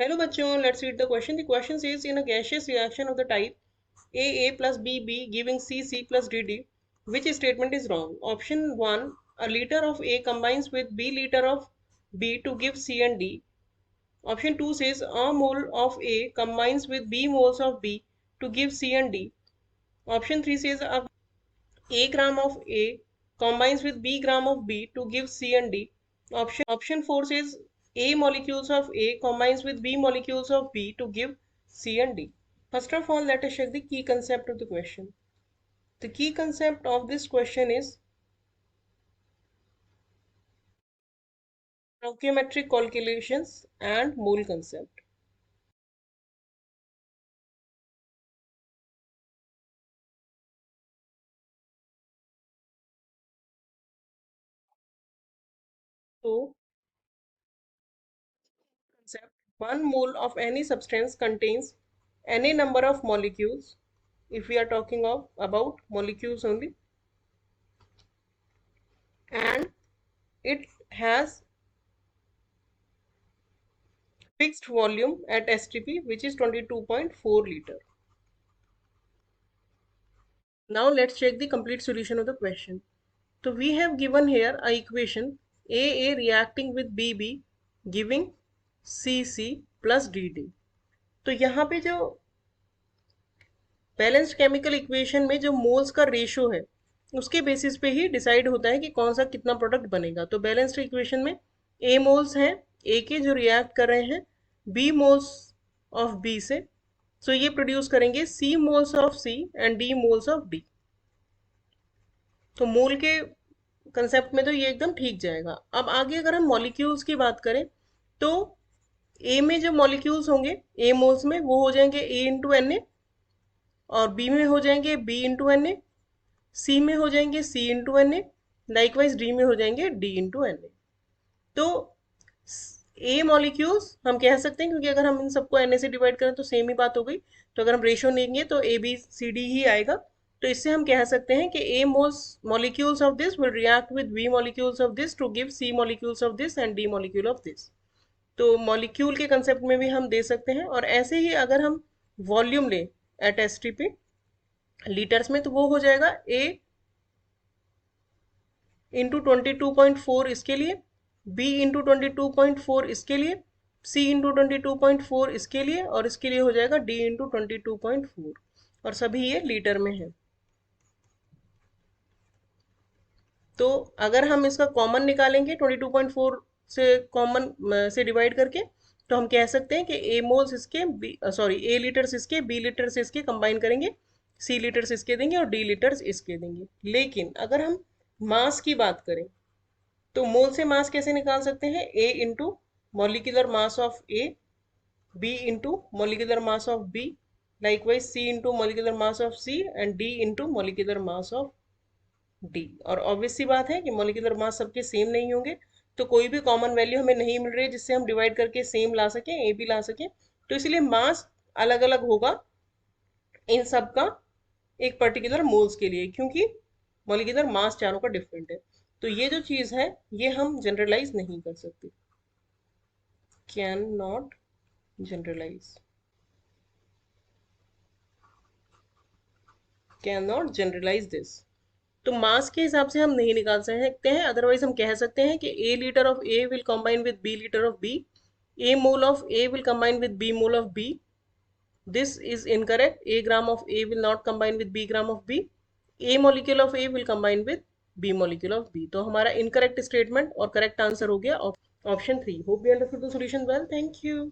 Hello bachon, let's read the question. The question says in a gaseous reaction of the type A plus B giving C plus D, which statement is wrong? Option 1, a liter of A combines with B liter of B to give C and D. Option 2 says a mole of A combines with B moles of B to give C and D. Option 3 says A gram of A combines with B gram of B to give C and D. Option 4 says A molecules of A combines with B molecules of B to give C and D. First of all, let us check the key concept of the question. The key concept of this question is stoichiometric calculations and mole concept. So, concept, one mole of any substance contains any number of molecules, if we are talking of about molecules only, and it has fixed volume at STP, which is 22.4 liter. Now let's check the complete solution of the question. So we have given here a equation AA reacting with BB giving CC plus DD. तो यहाँ पे जो balanced chemical equation में जो moles का ratio है उसके basis पे ही डिसाइड होता है कि कौन सा कितना प्रोडक्ट बनेगा. तो बैलेंस्ड इक्वेशन में ए मोल्स हैं ए के जो रिएक्ट कर रहे हैं बी मोल्स ऑफ बी से, सो ये प्रोड्यूस करेंगे C moles of C and D moles of D. तो मोल के कंसेप्ट में तो ये एकदम ठीक जाएगा. अब आगे अगर हम मॉलिक्यूल्स की बात करें तो ए में जो मॉलिक्यूल्स होंगे ए मोल्स में वो हो जाएंगे ए इंटू एन ए, और बी में हो जाएंगे B into N A, C में हो जाएंगे C into N A, likewise D में हो जाएंगे डी इंटू एन ए. तो ए मॉलिक्यूल्स हम कह सकते हैं क्योंकि अगर हम इन सबको एन ए से डिवाइड करें तो सेम ही बात हो गई. तो अगर हम रेशियो लेंगे तो ए बी सी डी ही आएगा. तो इससे हम कह सकते हैं कि ए molecules of this will react with B molecules of this to give C molecules of this and D molecule of this. तो मॉलिक्यूल के कंसेप्ट में भी हम दे सकते हैं. और ऐसे ही अगर हम वॉल्यूम लें एट STP लीटर्स में तो वो हो जाएगा A इंटू 22.4 इसके लिए, B इंटू 22.4 इसके लिए, C इंटू 22.4 इसके लिए, और इसके लिए हो जाएगा D इंटू 22.4, और सभी ये लीटर में है. तो अगर हम इसका कॉमन निकालेंगे 22.4 से कॉमन से डिवाइड करके तो हम कह सकते हैं कि ए मोल्स इसके ए लीटर्स इसके बी लीटर्स इसके कंबाइन करेंगे, सी लीटर्स इसके देंगे और डी लीटर्स इसके देंगे. लेकिन अगर हम मास की बात करें तो मोल से मास कैसे निकाल सकते हैं? A into molecular mass of A, B into molecular mass of B, likewise C into molecular mass of C and D into molecular mass of D. और ऑब्वियस सी बात है कि मॉलिक्यूलर मास सबके सेम नहीं होंगे, तो कोई भी कॉमन वैल्यू हमें नहीं मिल रही है जिससे हम डिवाइड करके सेम ला सकें, ए भी ला सकें. तो इसलिए मास अलग अलग होगा इन सब का एक पर्टिकुलर मोल्स के लिए, क्योंकि मॉलिक्यूलर मास चारों का डिफरेंट है. तो ये जो चीज है ये हम जनरलाइज नहीं कर सकते, can not generalize, can not generalize this. तो मास के हिसाब से हम नहीं निकाल सकते हैं. अदरवाइज हम कह सकते हैं कि A litre of A will combine with B litre of B, A mole of A will combine with B mole of B. This is incorrect. A gram of A will not combine with B gram of B. A molecule of A will combine with B molecule of B. तो हमारा incorrect statement और correct answer हो गया option 3. Hope you understood the solution well. Thank you.